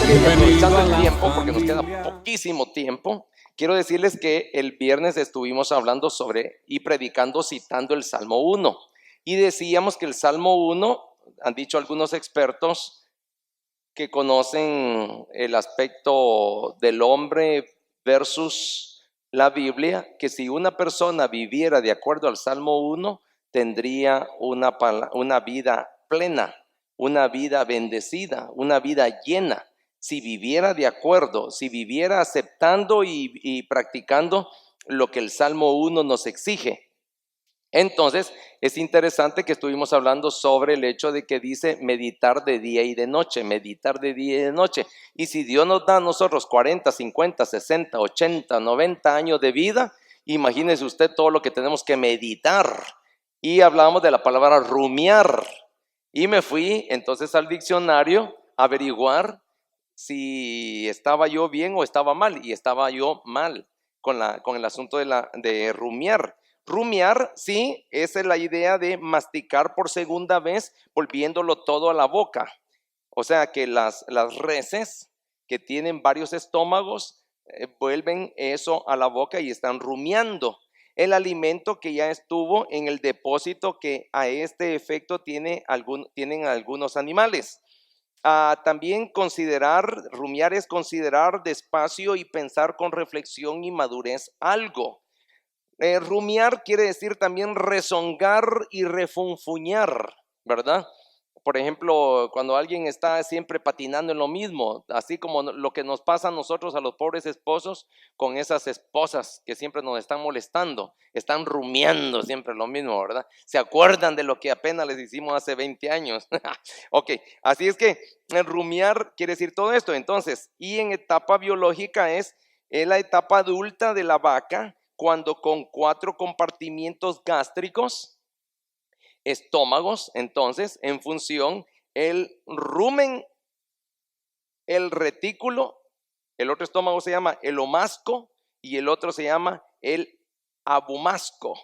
que aprovechando el tiempo, porque nos queda poquísimo tiempo, quiero decirles que el viernes estuvimos hablando sobre y predicando citando el Salmo 1. Y decíamos que el Salmo 1, han dicho algunos expertos que conocen el aspecto del hombre versus la Biblia, que si una persona viviera de acuerdo al Salmo 1, tendría una vida plena, una vida bendecida, una vida llena. Si viviera de acuerdo, si viviera aceptando y practicando lo que el Salmo 1 nos exige. Entonces, es interesante que estuvimos hablando sobre el hecho de que dice meditar de día y de noche, meditar de día y de noche. Y si Dios nos da a nosotros 40, 50, 60, 80, 90 años de vida, imagínese usted todo lo que tenemos que meditar. Y hablábamos de la palabra rumiar. Y me fui entonces al diccionario a averiguar si estaba yo bien o estaba mal. Y estaba yo mal con el asunto de rumiar. Rumiar, sí, esa es la idea de masticar por segunda vez, volviéndolo todo a la boca. O sea que las reses que tienen varios estómagos vuelven eso a la boca y están rumiando el alimento que ya estuvo en el depósito que a este efecto tienen algunos animales. También rumiar es considerar despacio y pensar con reflexión y madurez algo. Rumiar quiere decir también rezongar y refunfuñar, ¿verdad? Por ejemplo, cuando alguien está siempre patinando en lo mismo, así como lo que nos pasa a nosotros, a los pobres esposos, con esas esposas que siempre nos están molestando, están rumiando siempre lo mismo, ¿verdad? Se acuerdan de lo que apenas les hicimos hace 20 años. Ok, así es que rumiar quiere decir todo esto. Entonces, y en etapa biológica es la etapa adulta de la vaca, cuando con 4 compartimientos gástricos, estómagos, entonces, en función, el rumen, el retículo, el otro estómago se llama el omasco y el otro se llama el abumasco.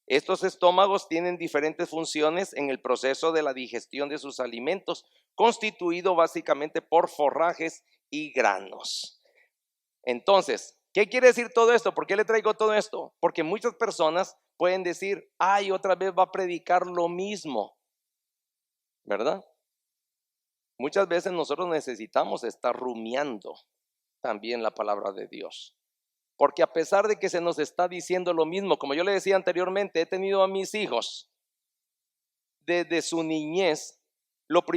Estos estómagos tienen diferentes funciones en el proceso de la digestión de sus alimentos, constituido básicamente por forrajes y granos. Entonces, ¿qué quiere decir todo esto? ¿Por qué le traigo todo esto? Porque muchas personas pueden decir, ay, otra vez va a predicar lo mismo, ¿verdad? Muchas veces nosotros necesitamos estar rumiando también la palabra de Dios. Porque a pesar de que se nos está diciendo lo mismo, como yo le decía anteriormente, he tenido a mis hijos desde su niñez.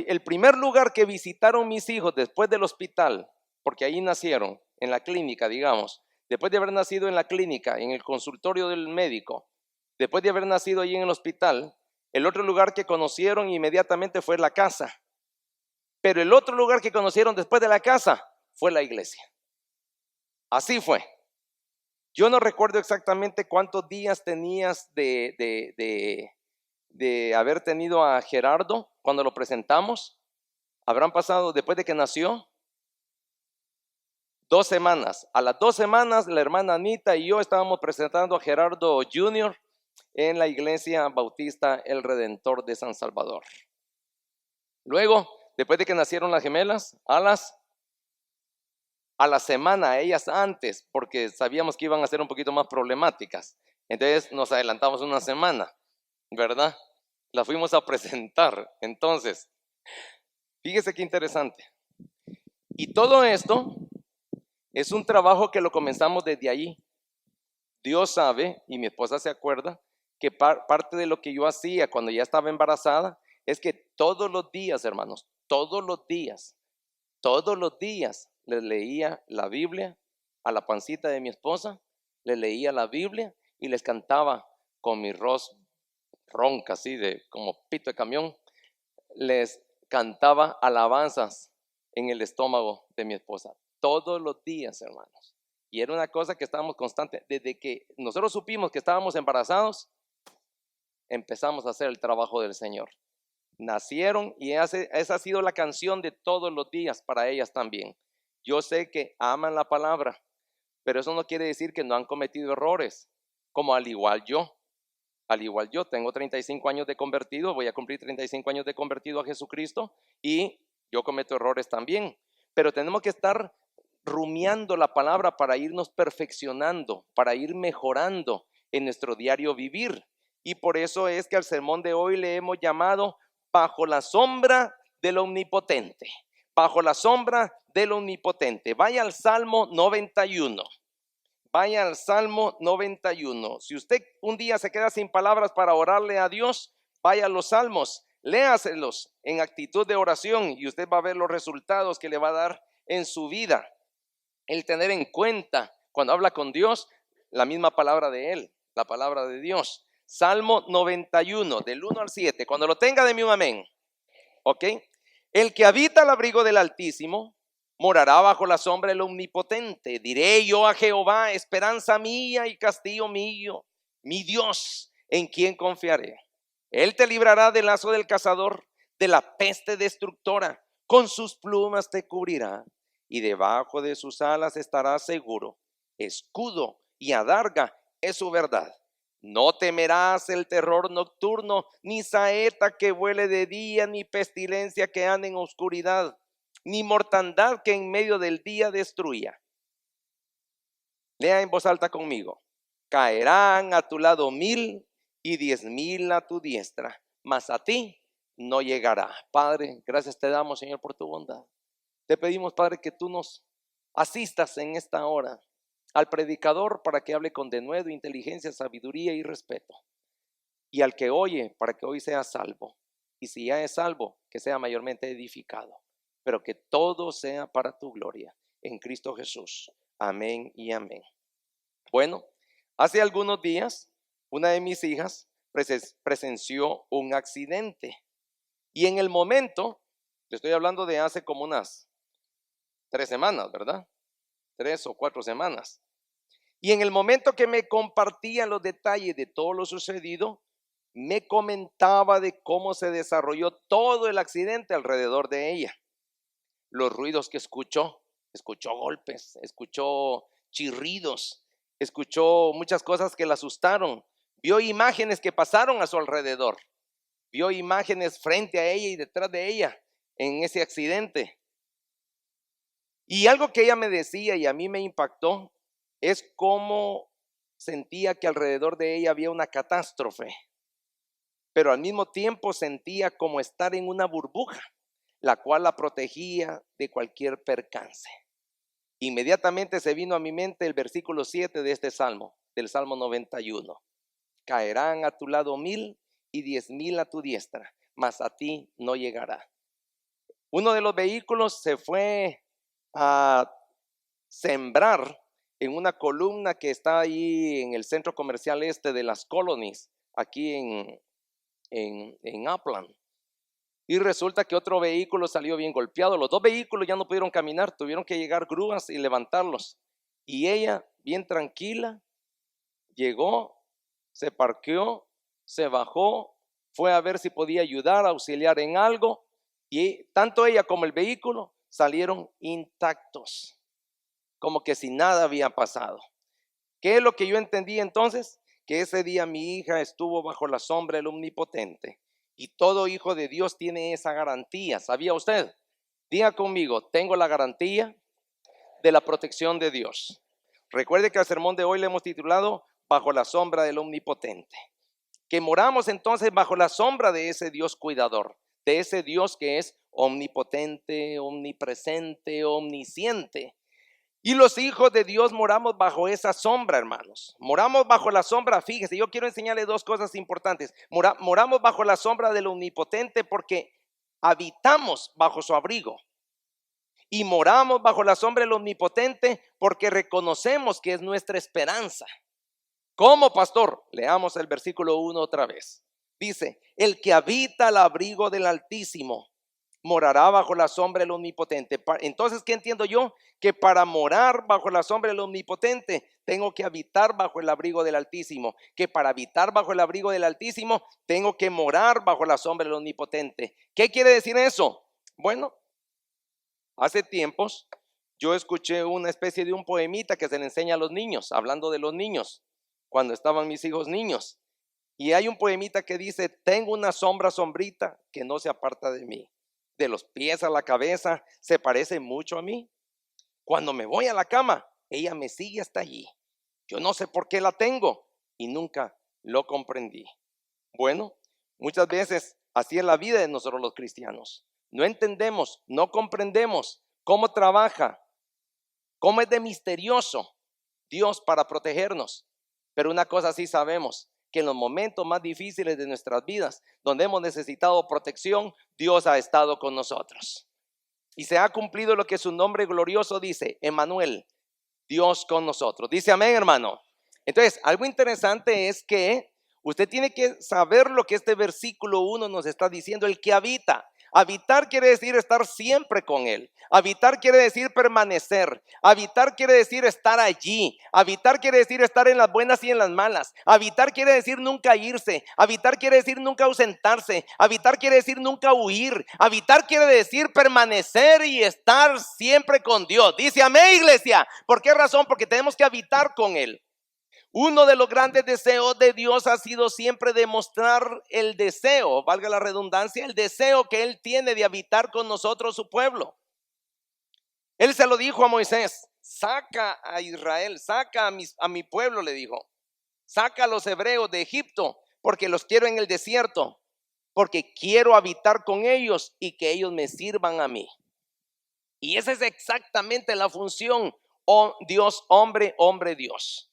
El primer lugar que visitaron mis hijos después del hospital, porque ahí nacieron, en la clínica, digamos, después de haber nacido en la clínica, en el consultorio del médico, después de haber nacido allí en el hospital, el otro lugar que conocieron inmediatamente fue la casa. Pero el otro lugar que conocieron después de la casa fue la iglesia. Así fue. Yo no recuerdo exactamente cuántos días tenías de haber tenido a Gerardo cuando lo presentamos. Habrán pasado después de que nació 2 semanas. A las 2 semanas la hermana Anita y yo estábamos presentando a Gerardo Jr. en la iglesia bautista El Redentor de San Salvador. Luego, después de que nacieron las gemelas, a la semana, ellas antes, porque sabíamos que iban a ser un poquito más problemáticas. Entonces nos adelantamos una semana, ¿verdad? La fuimos a presentar. Entonces, fíjese qué interesante. Y todo esto es un trabajo que lo comenzamos desde allí. Dios sabe, y mi esposa se acuerda, que parte de lo que yo hacía cuando ya estaba embarazada es que todos los días, hermanos, todos los días les leía la Biblia a la pancita de mi esposa, les leía la Biblia y les cantaba con mi voz ronca, así de como pito de camión, les cantaba alabanzas en el estómago de mi esposa. Todos los días, hermanos. Y era una cosa que estábamos constante. Desde que nosotros supimos que estábamos embarazados, empezamos a hacer el trabajo del Señor. Nacieron y esa ha sido la canción de todos los días para ellas también. Yo sé que aman la palabra, pero eso no quiere decir que no han cometido errores, como al igual yo. Al igual yo, tengo 35 años de convertido, voy a cumplir 35 años de convertido a Jesucristo y yo cometo errores también. pero tenemos que estar rumiando la palabra para irnos perfeccionando, para ir mejorando en nuestro diario vivir. Y por eso es que al sermón de hoy le hemos llamado bajo la sombra del Omnipotente. Bajo la sombra del Omnipotente. Vaya al Salmo 91. Vaya al Salmo 91. Si usted un día se queda sin palabras para orarle a Dios, vaya a los salmos, léaselos en actitud de oración y usted va a ver los resultados que le va a dar en su vida. El tener en cuenta cuando habla con Dios la misma palabra de Él, la palabra de Dios. Salmo 91, del 1 al 7. Cuando lo tenga, deme un amén. ¿Ok? El que habita al abrigo del Altísimo morará bajo la sombra del Omnipotente. Diré yo a Jehová, esperanza mía y castillo mío, mi Dios, en quien confiaré. Él te librará del lazo del cazador, de la peste destructora. Con sus plumas te cubrirá y debajo de sus alas estarás seguro. Escudo y adarga es su verdad. No temerás el terror nocturno, ni saeta que vuele de día, ni pestilencia que ande en oscuridad, ni mortandad que en medio del día destruya. Lea en voz alta conmigo. Caerán a tu lado 1000 y 10,000 a tu diestra, mas a ti no llegará. Padre, gracias te damos, Señor, por tu bondad. Te pedimos, Padre, que tú nos asistas en esta hora al predicador para que hable con denuedo, inteligencia, sabiduría y respeto. Y al que oye para que hoy sea salvo. Y si ya es salvo, que sea mayormente edificado. Pero que todo sea para tu gloria. En Cristo Jesús. Amén y amén. Bueno, hace algunos días una de mis hijas presenció un accidente. Y en el momento, te estoy hablando de hace como unas 3 semanas, ¿verdad? 3 o 4 semanas. Y en el momento que me compartía los detalles de todo lo sucedido, me comentaba de cómo se desarrolló todo el accidente alrededor de ella. Los ruidos que escuchó golpes, escuchó chirridos, escuchó muchas cosas que la asustaron. Vio imágenes que pasaron a su alrededor. Vio imágenes frente a ella y detrás de ella en ese accidente. Y algo que ella me decía y a mí me impactó es cómo sentía que alrededor de ella había una catástrofe, pero al mismo tiempo sentía como estar en una burbuja, la cual la protegía de cualquier percance. Inmediatamente se vino a mi mente el versículo 7 de este salmo, del Salmo 91. Caerán a tu lado 1000 y 10,000 a tu diestra, mas a ti no llegará. Uno de los vehículos se fue a sembrar en una columna que está ahí en el centro comercial este de las Colonies, aquí en Upland. Y resulta que otro vehículo salió bien golpeado. Los 2 vehículos ya no pudieron caminar, tuvieron que llegar grúas y levantarlos. Y ella, bien tranquila, llegó, se parqueó, se bajó, fue a ver si podía ayudar, auxiliar en algo. Y tanto ella como el vehículo salieron intactos, como que si nada había pasado. ¿Qué es lo que yo entendí entonces? Que ese día mi hija estuvo bajo la sombra del Omnipotente. Y todo hijo de Dios tiene esa garantía. ¿Sabía usted? Diga conmigo, tengo la garantía de la protección de Dios. Recuerde que al sermón de hoy le hemos titulado Bajo la sombra del Omnipotente. Que moramos entonces bajo la sombra de ese Dios cuidador, de ese Dios que es omnipotente, omnipresente, omnisciente. Y los hijos de Dios moramos bajo esa sombra, hermanos. Moramos bajo la sombra, fíjese, yo quiero enseñarle 2 cosas importantes. Moramos bajo la sombra del Omnipotente porque habitamos bajo su abrigo. Y moramos bajo la sombra del Omnipotente porque reconocemos que es nuestra esperanza. ¿Cómo, pastor? Leamos el versículo 1 otra vez. Dice, el que habita al abrigo del Altísimo morará bajo la sombra del Omnipotente. Entonces, ¿qué entiendo yo? Que para morar bajo la sombra del Omnipotente tengo que habitar bajo el abrigo del Altísimo. Que para habitar bajo el abrigo del Altísimo tengo que morar bajo la sombra del Omnipotente. ¿Qué quiere decir eso? Bueno, hace tiempos yo escuché una especie de un poemita que se le enseña a los niños, hablando de los niños, cuando estaban mis hijos niños. Y hay un poemita que dice, tengo una sombrita que no se aparta de mí. de los pies a la cabeza, se parece mucho a mí. Cuando me voy a la cama, ella me sigue hasta allí. Yo no sé por qué la tengo y nunca lo comprendí. Bueno, muchas veces así es la vida de nosotros los cristianos. No entendemos, no comprendemos cómo trabaja, cómo es de misterioso Dios para protegernos. Pero una cosa sí sabemos, que en los momentos más difíciles de nuestras vidas, donde hemos necesitado protección, Dios ha estado con nosotros. Y se ha cumplido lo que su nombre glorioso dice, Emmanuel, Dios con nosotros. Dice amén, hermano. Entonces, algo interesante es que usted tiene que saber lo que este versículo 1 nos está diciendo, el que habita. Habitar quiere decir estar siempre con Él. Habitar quiere decir permanecer. Habitar quiere decir estar allí. Habitar quiere decir estar en las buenas y en las malas. Habitar quiere decir nunca irse. Habitar quiere decir nunca ausentarse. Habitar quiere decir nunca huir. Habitar quiere decir permanecer y estar siempre con Dios. Dice amén, iglesia. ¿Por qué razón? Porque tenemos que habitar con Él. Uno de los grandes deseos de Dios ha sido siempre demostrar el deseo, valga la redundancia, el deseo que Él tiene de habitar con nosotros su pueblo. Él se lo dijo a Moisés, saca a Israel, saca a mi pueblo, le dijo. Saca a los hebreos de Egipto, porque los quiero en el desierto, porque quiero habitar con ellos y que ellos me sirvan a mí. Y esa es exactamente la función, oh Dios, hombre, hombre, Dios.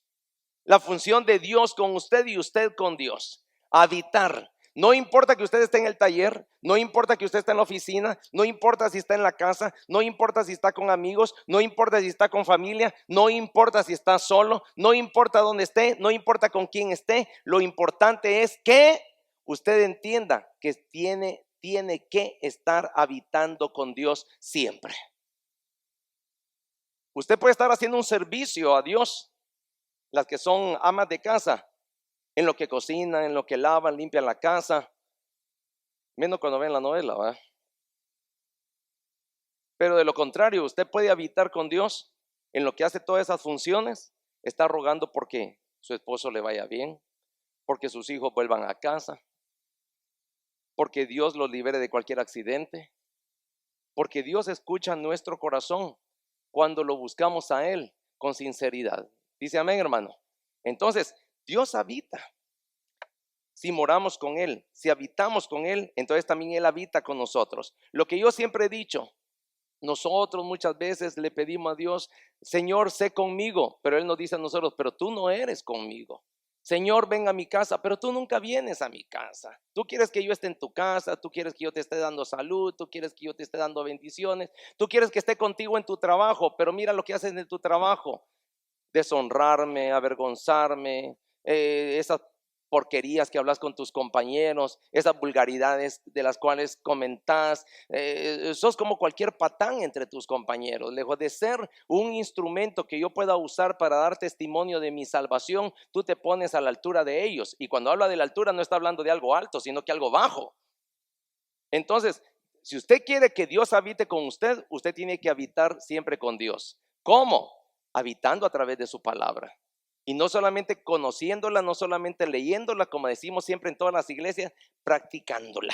La función de Dios con usted y usted con Dios. Habitar. No importa que usted esté en el taller, no importa que usted esté en la oficina, no importa si está en la casa, no importa si está con amigos, no importa si está con familia, no importa si está solo, no importa dónde esté, no importa con quién esté. Lo importante es que usted entienda que tiene que estar habitando con Dios siempre. Usted puede estar haciendo un servicio a Dios. Las que son amas de casa, en lo que cocinan, en lo que lavan, limpian la casa, menos cuando ven la novela, ¿verdad? Pero de lo contrario, usted puede habitar con Dios en lo que hace todas esas funciones, está rogando porque su esposo le vaya bien, porque sus hijos vuelvan a casa, porque Dios los libere de cualquier accidente, porque Dios escucha nuestro corazón cuando lo buscamos a Él con sinceridad. Dice amén, hermano. Entonces, Dios habita. Si moramos con Él, si habitamos con Él, entonces también Él habita con nosotros. Lo que yo siempre he dicho, nosotros muchas veces le pedimos a Dios, Señor, sé conmigo, pero Él nos dice a nosotros, pero tú no eres conmigo. Señor, ven a mi casa, pero tú nunca vienes a mi casa. Tú quieres que yo esté en tu casa, tú quieres que yo te esté dando salud, tú quieres que yo te esté dando bendiciones, tú quieres que esté contigo en tu trabajo, pero mira lo que haces en tu trabajo. Deshonrarme, avergonzarme, esas porquerías que hablas con tus compañeros, esas vulgaridades de las cuales comentás, sos como cualquier patán entre tus compañeros. Lejos de ser un instrumento que yo pueda usar para dar testimonio de mi salvación, tú te pones a la altura de ellos. Y cuando habla de la altura no está hablando de algo alto, sino que algo bajo. Entonces, si usted quiere que Dios habite con usted, usted tiene que habitar siempre con Dios. ¿Cómo? Habitando a través de su palabra. Y no solamente conociéndola, no solamente leyéndola, como decimos siempre en todas las iglesias, practicándola.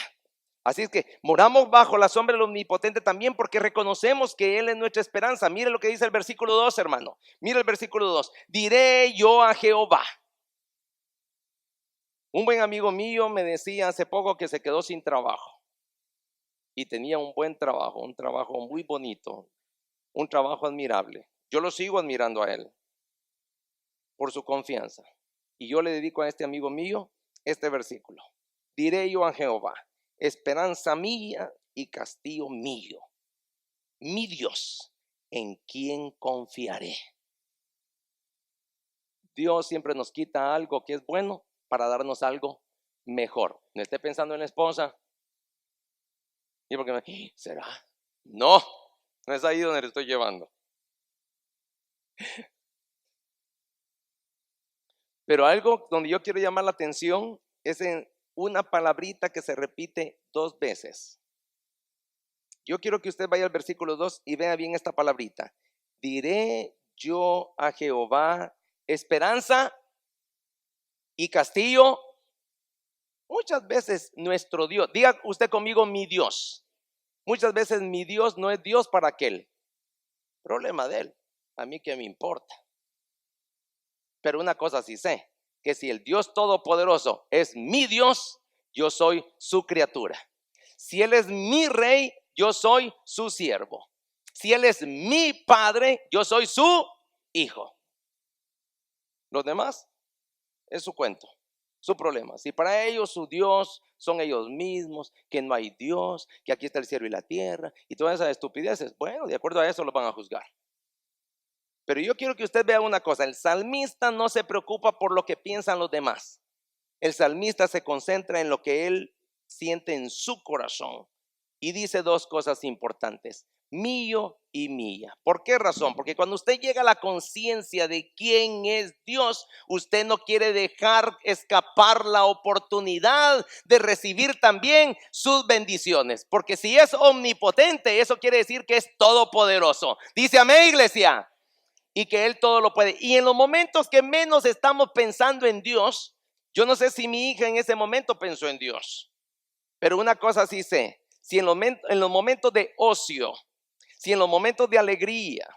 Así es que moramos bajo la sombra del Omnipotente también porque reconocemos que Él es nuestra esperanza. Mire lo que dice el versículo 2, hermano. Mire el versículo 2. Diré yo a Jehová. Un buen amigo mío me decía hace poco que se quedó sin trabajo. Y tenía un buen trabajo, un trabajo muy bonito, un trabajo admirable. Yo lo sigo admirando a él por su confianza. Y yo le dedico a este amigo mío este versículo. Diré yo a Jehová, esperanza mía y castillo mío, mi Dios, en quien confiaré. Dios siempre nos quita algo que es bueno para darnos algo mejor. No esté pensando en la esposa. Y porque ¿será? No, no es ahí donde le estoy llevando. Pero algo donde yo quiero llamar la atención es en una palabrita que se repite 2 veces. Yo quiero que usted vaya al versículo 2 y vea bien esta palabrita. Diré yo a Jehová esperanza y castillo. Muchas veces nuestro Dios, diga usted conmigo mi Dios. Muchas veces mi Dios no es Dios para aquel. Problema de él. A mí qué me importa. Pero una cosa sí sé, que si el Dios Todopoderoso es mi Dios, yo soy su criatura. Si Él es mi rey, yo soy su siervo. Si Él es mi padre, yo soy su hijo. Los demás es su cuento, su problema. Si para ellos su Dios son ellos mismos, que no hay Dios, que aquí está el cielo y la tierra y todas esas estupideces, bueno, de acuerdo a eso los van a juzgar. Pero yo quiero que usted vea una cosa, el salmista no se preocupa por lo que piensan los demás. El salmista se concentra en lo que él siente en su corazón y dice dos cosas importantes: mío y mía. ¿Por qué razón? Porque cuando usted llega a la conciencia de quién es Dios, usted no quiere dejar escapar la oportunidad de recibir también sus bendiciones. Porque si es omnipotente, eso quiere decir que es todopoderoso. Dice amén, iglesia. Y que Él todo lo puede. Y en los momentos que menos estamos pensando en Dios, yo no sé si mi hija en ese momento pensó en Dios, pero una cosa sí sé: si en los momentos de ocio, si en los momentos de alegría,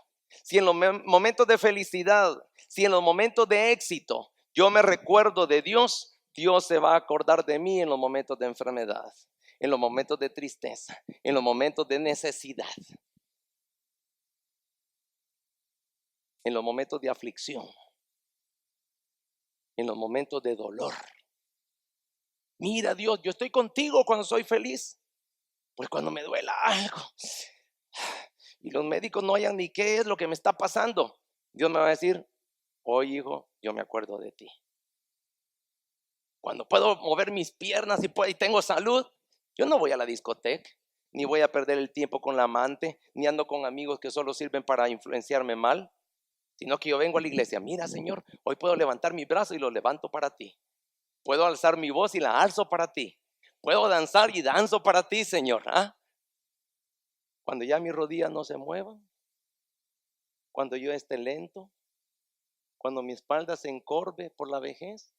si en los momentos de felicidad, si en los momentos de éxito, yo me recuerdo de Dios, Dios se va a acordar de mí en los momentos de enfermedad, en los momentos de tristeza, en los momentos de necesidad, en los momentos de aflicción, en los momentos de dolor. Mira, Dios, yo estoy contigo cuando soy feliz. Pues cuando me duela algo y los médicos no hayan ni qué es lo que me está pasando, Dios me va a decir: hoy, hijo, yo me acuerdo de ti. Cuando puedo mover mis piernas y tengo salud, yo no voy a la discoteca, ni voy a perder el tiempo con la amante, ni ando con amigos que solo sirven para influenciarme mal, sino que yo vengo a la iglesia. Mira, Señor, hoy puedo levantar mi brazo y lo levanto para ti. Puedo alzar mi voz y la alzo para ti. Puedo danzar y danzo para ti, Señor. Cuando ya mis rodillas no se muevan, cuando yo esté lento, cuando mi espalda se encorve por la vejez,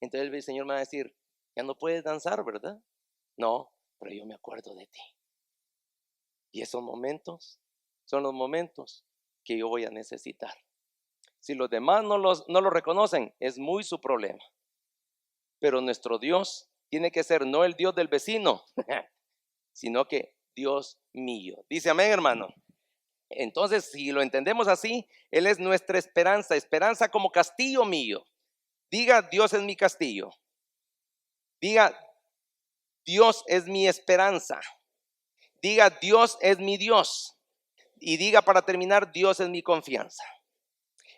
entonces el Señor me va a decir: ya no puedes danzar, ¿verdad? No, pero yo me acuerdo de ti. Y esos momentos son los momentos que yo voy a necesitar. Si los demás no lo reconocen, es muy su problema. Pero nuestro Dios tiene que ser no el Dios del vecino, sino que Dios mío. Dice amén, hermano. Entonces, si lo entendemos así, Él es nuestra esperanza, esperanza como castillo mío. Diga: Dios es mi castillo. Diga: Dios es mi esperanza. Diga: Dios es mi Dios. Y diga, para terminar: Dios es mi confianza.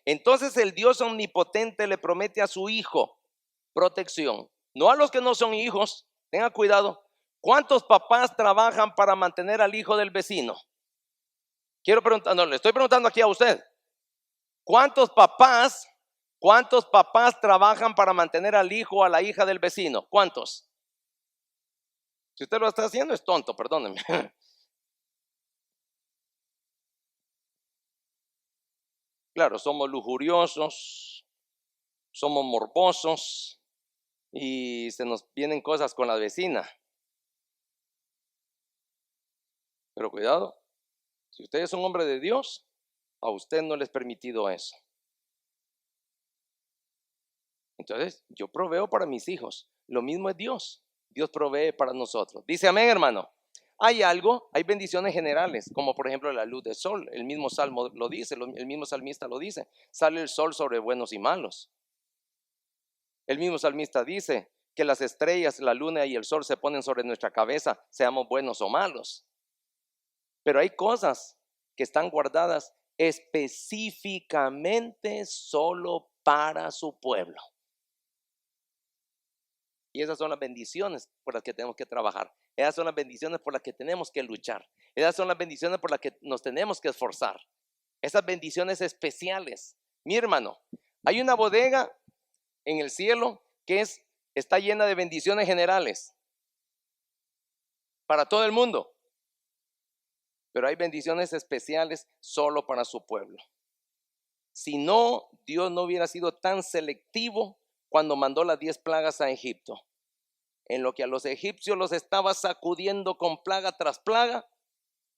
Entonces el Dios omnipotente le promete a su hijo protección, no a los que no son hijos. Tenga cuidado. ¿Cuántos papás trabajan para mantener al hijo del vecino? Quiero preguntar, no, le estoy preguntando aquí a usted. ¿Cuántos papás trabajan para mantener al hijo o a la hija del vecino? ¿Cuántos? Si usted lo está haciendo es tonto, perdónenme. Claro, somos lujuriosos, somos morbosos y se nos vienen cosas con la vecina. Pero cuidado, si usted es un hombre de Dios, a usted no le es permitido eso. Entonces, yo proveo para mis hijos. Lo mismo es Dios. Dios provee para nosotros. Dice amén, hermano. Hay bendiciones generales, como por ejemplo la luz del sol. El mismo salmo lo dice, el mismo salmista lo dice. Sale el sol sobre buenos y malos. El mismo salmista dice que las estrellas, la luna y el sol se ponen sobre nuestra cabeza, seamos buenos o malos. Pero hay cosas que están guardadas específicamente solo para su pueblo. Y esas son las bendiciones por las que tenemos que trabajar. Esas son las bendiciones por las que tenemos que luchar. Esas son las bendiciones por las que nos tenemos que esforzar. Esas bendiciones especiales. Mi hermano, hay una bodega en el cielo que está llena de bendiciones generales para todo el mundo. Pero hay bendiciones especiales solo para su pueblo. Si no, Dios no hubiera sido tan selectivo cuando mandó las 10 plagas a Egipto. en lo que a los egipcios los estaba sacudiendo con plaga tras plaga,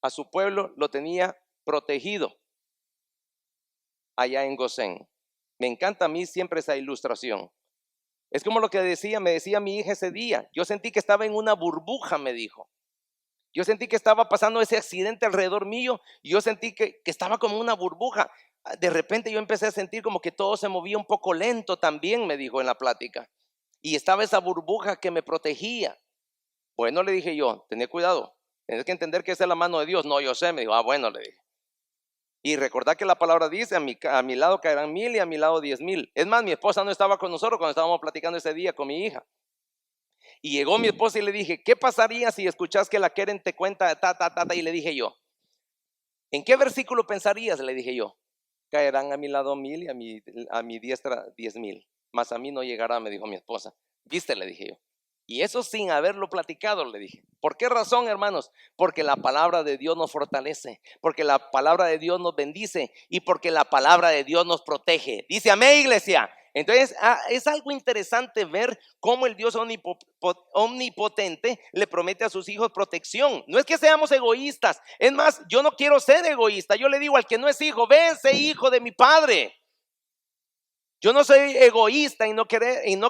a su pueblo lo tenía protegido allá en Gosén. Me encanta a mí siempre esa ilustración. Es como lo que me decía mi hija ese día. Yo sentí que estaba en una burbuja, me dijo. Yo sentí que estaba pasando ese accidente alrededor mío y yo sentí que estaba como una burbuja. De repente yo empecé a sentir como que todo se movía un poco lento también, me dijo en la plática. Y estaba esa burbuja que me protegía. Bueno, le dije yo, tened cuidado, tenés que entender que esa es la mano de Dios. No, yo sé, me dijo, bueno, le dije. Y recordad que la palabra dice, a mi lado caerán 1000 y a mi lado 10,000. Es más, mi esposa no estaba con nosotros cuando estábamos platicando ese día con mi hija. Y llegó mi esposa y le dije, ¿qué pasaría si escuchás que la Keren te cuenta y le dije yo, ¿en qué versículo pensarías? Le dije yo, caerán a mi lado 1000 y a mi diestra 10,000. Mas a mí no llegará, me dijo mi esposa. ¿Viste? Le dije yo. Y eso sin haberlo platicado, le dije. ¿Por qué razón, hermanos? Porque la palabra de Dios nos fortalece, porque la palabra de Dios nos bendice y porque la palabra de Dios nos protege. Dice amén, iglesia. Entonces es algo interesante ver cómo el Dios omnipotente le promete a sus hijos protección. No es que seamos egoístas. Es más, yo no quiero ser egoísta. Yo le digo al que no es hijo, ven, sé hijo de mi Padre. Yo no soy egoísta en no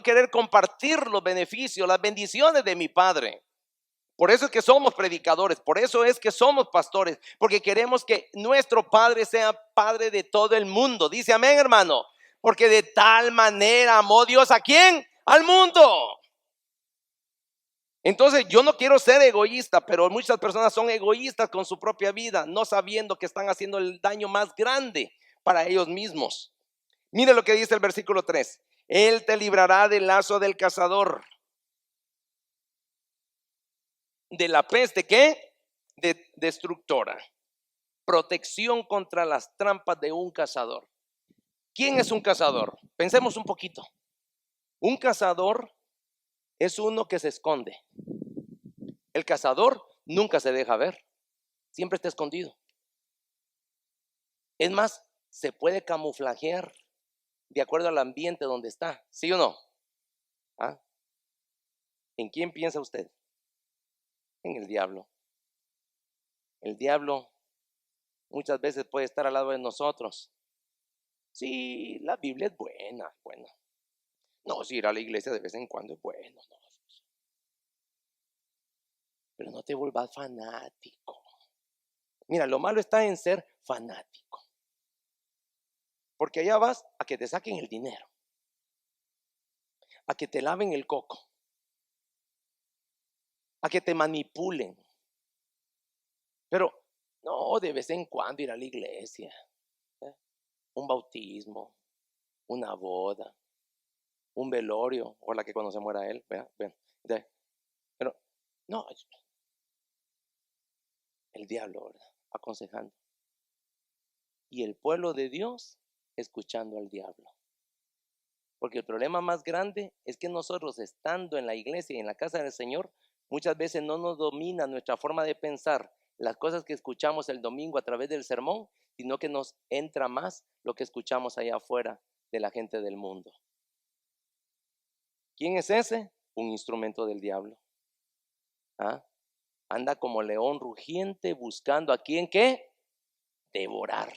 querer compartir los beneficios, las bendiciones de mi Padre. Por eso es que somos predicadores, por eso es que somos pastores, porque queremos que nuestro Padre sea Padre de todo el mundo. Dice amén, hermano. Porque de tal manera amó Dios ¿a quién? Al mundo. Entonces yo no quiero ser egoísta, pero muchas personas son egoístas con su propia vida, no sabiendo que están haciendo el daño más grande para ellos mismos. Mire lo que dice el versículo 3. Él te librará del lazo del cazador. De la peste, ¿qué? Destructora. Protección contra las trampas de un cazador. ¿Quién es un cazador? Pensemos un poquito. Un cazador es uno que se esconde. El cazador nunca se deja ver. Siempre está escondido. Es más, se puede camuflajear de acuerdo al ambiente donde está. ¿Sí o no? ¿Ah? ¿En quién piensa usted? En el diablo. El diablo muchas veces puede estar al lado de nosotros. Sí, la Biblia es buena. No, si ir a la iglesia de vez en cuando es bueno. No. Pero no te vuelvas fanático. Mira, lo malo está en ser fanático. Porque allá vas a que te saquen el dinero, a que te laven el coco, a que te manipulen. Pero no, de vez en cuando ir a la iglesia, un bautismo, una boda, un velorio, o la que cuando se muera él, vean. Pero no, el diablo, ¿verdad? Aconsejando. Y el pueblo de Dios escuchando al diablo. Porque el problema más grande es que nosotros, estando en la iglesia y en la casa del Señor, muchas veces no nos domina nuestra forma de pensar las cosas que escuchamos el domingo a través del sermón, sino que nos entra más lo que escuchamos allá afuera de la gente del mundo. ¿Quién es ese? Un instrumento del diablo. ¿Ah? Anda como león rugiente buscando a quién, ¿qué? Devorar.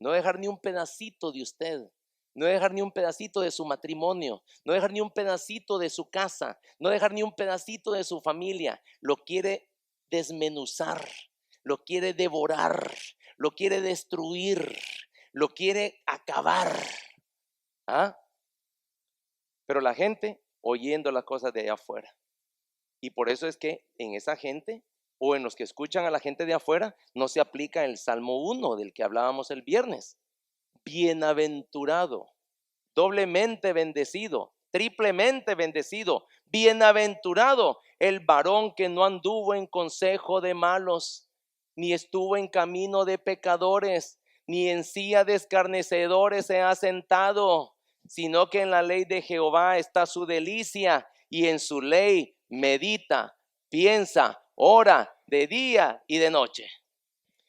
No dejar ni un pedacito de usted. No dejar ni un pedacito de su matrimonio, no dejar ni un pedacito de su casa, no dejar ni un pedacito de su familia. Lo quiere desmenuzar, lo quiere devorar, lo quiere destruir, lo quiere acabar. ¿Ah? Pero la gente oyendo las cosas de allá afuera. Y por eso es que en esa gente o en los que escuchan a la gente de afuera no se aplica el Salmo 1 del que hablábamos el viernes. Bienaventurado, doblemente bendecido, triplemente bendecido, bienaventurado el varón que no anduvo en consejo de malos, ni estuvo en camino de pecadores, ni en silla de escarnecedores se ha sentado, sino que en la ley de Jehová está su delicia y en su ley medita, piensa, ora de día y de noche.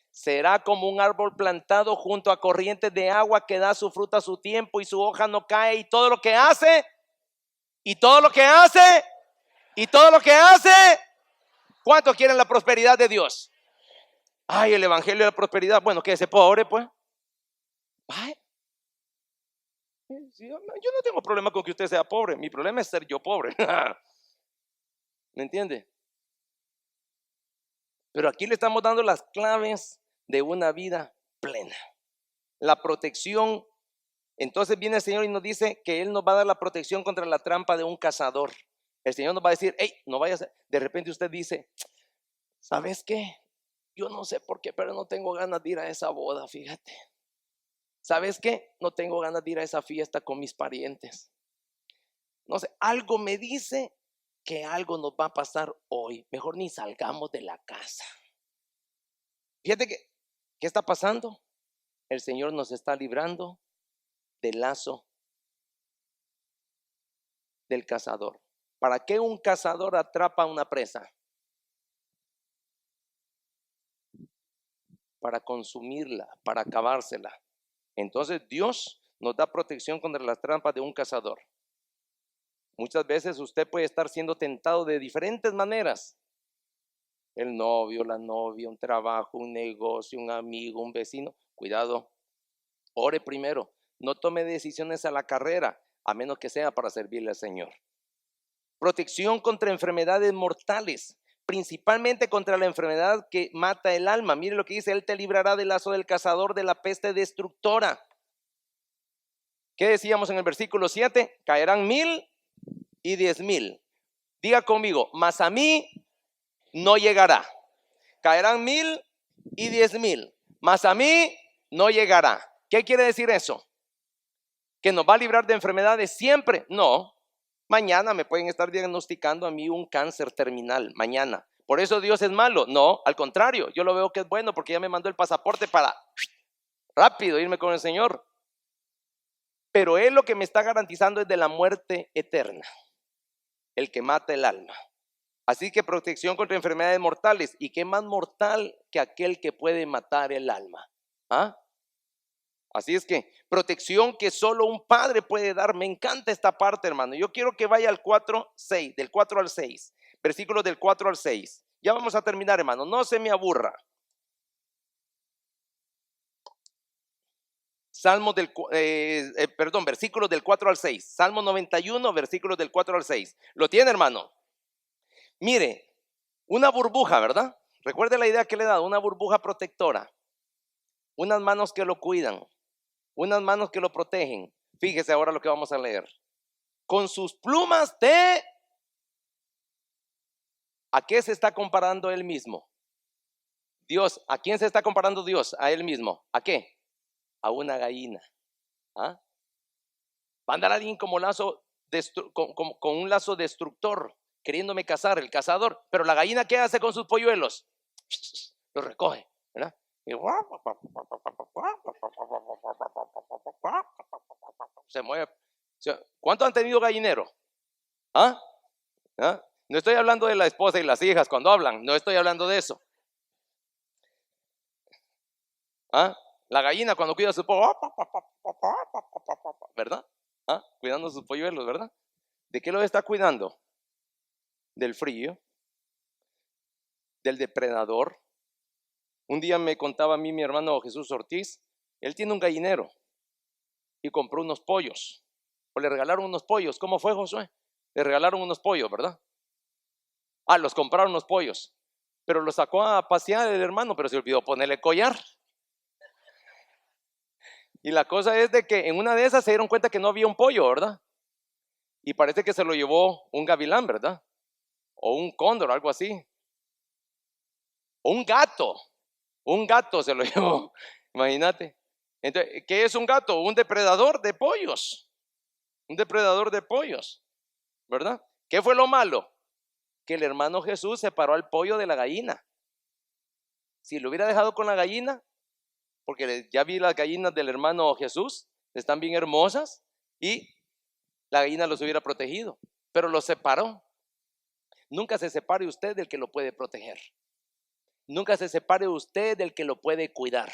Será como un árbol plantado junto a corrientes de agua que da su fruta a su tiempo y su hoja no cae y todo lo que hace Y todo lo que hace, ¿cuántos quieren la prosperidad de Dios? Ay, el evangelio de la prosperidad. Bueno, que ese pobre, pues. Ay, yo no tengo problema con que usted sea pobre. Mi problema es ser yo pobre. ¿Me entiende? Pero aquí le estamos dando las claves de una vida plena. La protección. Entonces viene el Señor y nos dice que Él nos va a dar la protección contra la trampa de un cazador. El Señor nos va a decir, hey, no vayas. De repente usted dice, ¿sabes qué? Yo no sé por qué, pero no tengo ganas de ir a esa boda, fíjate. ¿Sabes qué? No tengo ganas de ir a esa fiesta con mis parientes. No sé, algo me dice que algo nos va a pasar hoy. Mejor ni salgamos de la casa. Fíjate que, ¿qué está pasando? El Señor nos está librando del lazo del cazador. ¿Para qué un cazador atrapa a una presa? Para consumirla, para acabársela. Entonces Dios nos da protección contra las trampas de un cazador. Muchas veces usted puede estar siendo tentado de diferentes maneras. El novio, la novia, un trabajo, un negocio, un amigo, un vecino. Cuidado, ore primero. No tome decisiones a la carrera, a menos que sea para servirle al Señor. Protección contra enfermedades mortales, principalmente contra la enfermedad que mata el alma. Mire lo que dice, Él te librará del lazo del cazador, de la peste destructora. ¿Qué decíamos en el versículo 7? Caerán 1000 y 10,000. Diga conmigo, mas a mí no llegará. Caerán 1000 y 10,000, mas a mí no llegará. ¿Qué quiere decir eso? ¿Que nos va a librar de enfermedades siempre? No. Mañana me pueden estar diagnosticando a mí un cáncer terminal, mañana. ¿Por eso Dios es malo? No, al contrario, yo lo veo que es bueno porque ya me mandó el pasaporte para rápido irme con el Señor. Pero Él lo que me está garantizando es de la muerte eterna, el que mata el alma. Así que protección contra enfermedades mortales. ¿Y qué más mortal que aquel que puede matar el alma? ¿Ah? Así es que protección que solo un padre puede dar. Me encanta esta parte, hermano. Yo quiero que vaya al 4:6, del 4 al 6, versículos del 4 al 6. Ya vamos a terminar, hermano. No se me aburra. Versículos del 4 al 6. Salmo 91, versículos del 4 al 6. ¿Lo tiene, hermano? Mire, una burbuja, ¿verdad? Recuerde la idea que le he dado, una burbuja protectora. Unas manos que lo cuidan, unas manos que lo protegen. Fíjese ahora lo que vamos a leer. Con sus plumas ¿a qué se está comparando él mismo? Dios, ¿a quién se está comparando Dios? A él mismo. ¿A qué? A una gallina. ¿Ah? Va a andar alguien como con un lazo destructor, queriéndome cazar, el cazador. Pero la gallina, ¿qué hace con sus polluelos? Los recoge, ¿verdad? Y se mueve. ¿Cuántos han tenido gallinero? ¿Ah? ¿Ah? No estoy hablando de la esposa y las hijas cuando hablan, no estoy hablando de eso. ¿Ah? La gallina cuando cuida a su pollo, ¿verdad? ¿Ah? Cuidando sus polluelos, ¿verdad? ¿De qué lo está cuidando? Del frío, del depredador. Un día me contaba a mí mi hermano Jesús Ortiz, él tiene un gallinero y compró unos pollos, o le regalaron unos pollos. ¿Cómo fue, Josué? Le regalaron unos pollos, ¿verdad? Los compraron los pollos, pero los sacó a pasear el hermano, pero se olvidó ponerle collar. Y la cosa es de que en una de esas se dieron cuenta que no había un pollo, ¿verdad? Y parece que se lo llevó un gavilán, ¿verdad? O un cóndor, algo así. O un gato se lo llevó, imagínate. Entonces, ¿qué es un gato? Un depredador de pollos. Un depredador de pollos, ¿verdad? ¿Qué fue lo malo? Que el hermano Jesús separó al pollo de la gallina. Si lo hubiera dejado con la gallina, porque ya vi las gallinas del hermano Jesús, están bien hermosas, y la gallina los hubiera protegido, pero los separó. Nunca se separe usted del que lo puede proteger. Nunca se separe usted del que lo puede cuidar.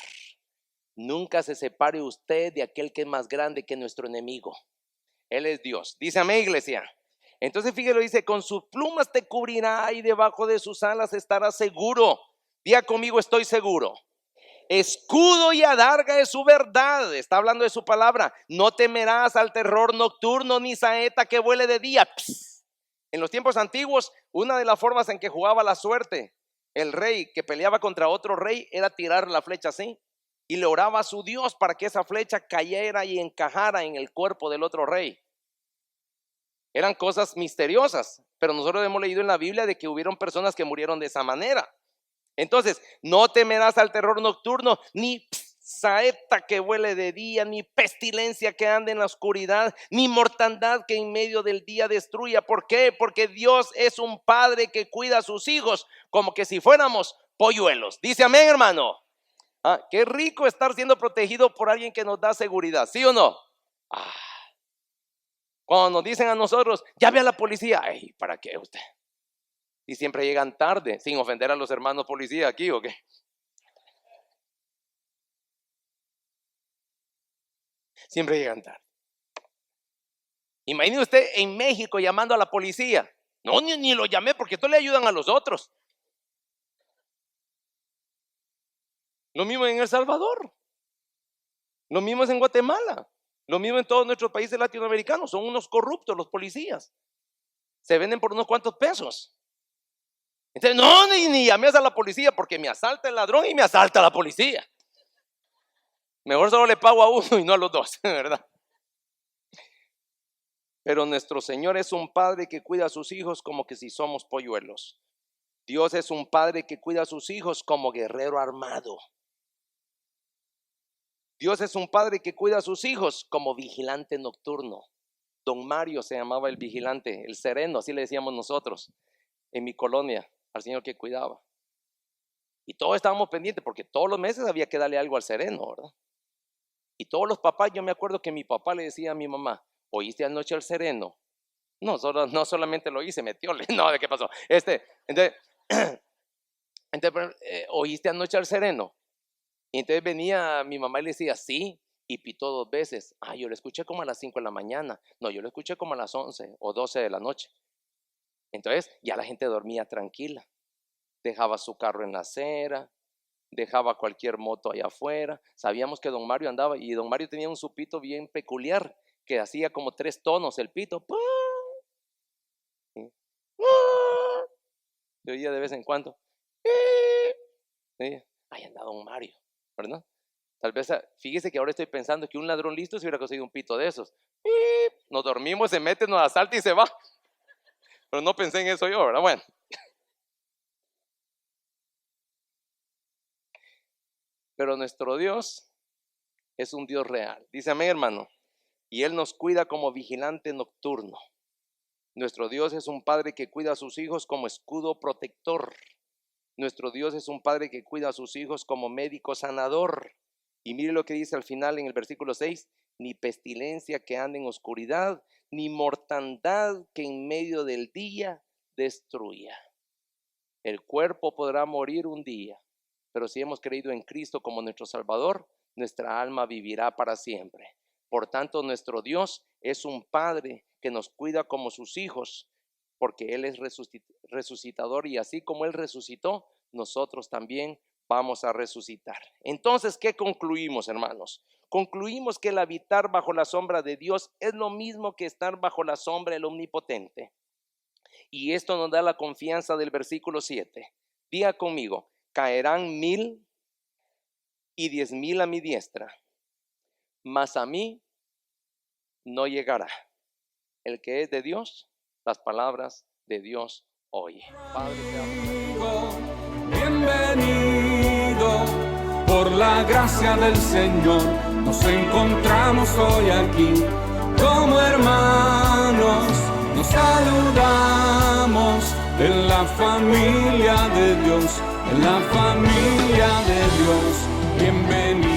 Nunca se separe usted de aquel que es más grande que nuestro enemigo. Él es Dios. Dígame, iglesia. Entonces fíjelo, dice, con sus plumas te cubrirá y debajo de sus alas estarás seguro. Diga conmigo, estoy seguro. Escudo y adarga es su verdad. Está hablando de su palabra. No temerás al terror nocturno ni saeta que vuele de día. Psst. En los tiempos antiguos, una de las formas en que jugaba la suerte el rey que peleaba contra otro rey era tirar la flecha así. Y le oraba a su Dios para que esa flecha cayera y encajara en el cuerpo del otro rey. Eran cosas misteriosas, pero nosotros hemos leído en la Biblia de que hubieron personas que murieron de esa manera. Entonces, no temerás al terror nocturno, ni saeta que vuele de día, ni pestilencia que ande en la oscuridad, ni mortandad que en medio del día destruya. ¿Por qué? Porque Dios es un padre que cuida a sus hijos como que si fuéramos polluelos. Dice amén, hermano. Qué rico estar siendo protegido por alguien que nos da seguridad, ¿sí o no? Cuando nos dicen a nosotros, llame a la policía, ay, ¿para qué usted? Y siempre llegan tarde, sin ofender a los hermanos policías aquí, ¿o qué? Siempre llegan tarde. Imagine usted en México llamando a la policía. No, ni lo llamé porque esto le ayudan a los otros. Lo mismo en El Salvador. Lo mismo es en Guatemala. Lo mismo en todos nuestros países latinoamericanos. Son unos corruptos los policías. Se venden por unos cuantos pesos. Entonces, no, ni llames a la policía porque me asalta el ladrón y me asalta la policía. Mejor solo le pago a uno y no a los dos, ¿verdad? Pero nuestro Señor es un padre que cuida a sus hijos como que si somos polluelos. Dios es un padre que cuida a sus hijos como guerrero armado. Dios es un padre que cuida a sus hijos como vigilante nocturno. Don Mario se llamaba el vigilante, el sereno, así le decíamos nosotros, en mi colonia, al señor que cuidaba. Y todos estábamos pendientes porque todos los meses había que darle algo al sereno, ¿verdad? Y todos los papás, yo me acuerdo que mi papá le decía a mi mamá, ¿oíste anoche al sereno? No solamente lo oí, se metió, no, ¿de qué pasó? Entonces, ¿oíste anoche al sereno? Y entonces venía mi mamá y le decía, sí, y pitó 2 veces. Yo lo escuché como a las 5 de la mañana. No, yo lo escuché como a las 11 o 12 de la noche. Entonces ya la gente dormía tranquila. Dejaba su carro en la acera, dejaba cualquier moto allá afuera. Sabíamos que don Mario andaba y don Mario tenía un su pito bien peculiar que hacía como 3 tonos el pito. Se oía de vez en cuando. Ahí anda don Mario, ¿verdad? Tal vez, fíjese que ahora estoy pensando que un ladrón listo se hubiera conseguido un pito de esos. Nos dormimos, se mete, nos asalta y se va. Pero no pensé en eso yo, ¿verdad? Bueno. Pero nuestro Dios es un Dios real. Dice amén, hermano. Y Él nos cuida como vigilante nocturno. Nuestro Dios es un padre que cuida a sus hijos como escudo protector. Nuestro Dios es un padre que cuida a sus hijos como médico sanador. Y mire lo que dice al final en el versículo 6. Ni pestilencia que ande en oscuridad, ni mortandad que en medio del día destruya. El cuerpo podrá morir un día, pero si hemos creído en Cristo como nuestro Salvador, nuestra alma vivirá para siempre. Por tanto, nuestro Dios es un Padre que nos cuida como sus hijos, porque Él es resucitador y así como Él resucitó, nosotros también vamos a resucitar. Entonces, ¿qué concluimos, hermanos? Concluimos que el habitar bajo la sombra de Dios es lo mismo que estar bajo la sombra del Omnipotente. Y esto nos da la confianza del versículo 7. Diga conmigo, caerán 1000 y 10,000 a mi diestra, mas a mí no llegará. El que es de Dios, las palabras de Dios oye. Padre, te amo. Bienvenido, por la gracia del Señor, nos encontramos hoy aquí como hermanos, nos saludamos en la familia de Dios, en la familia de Dios. Bienvenido.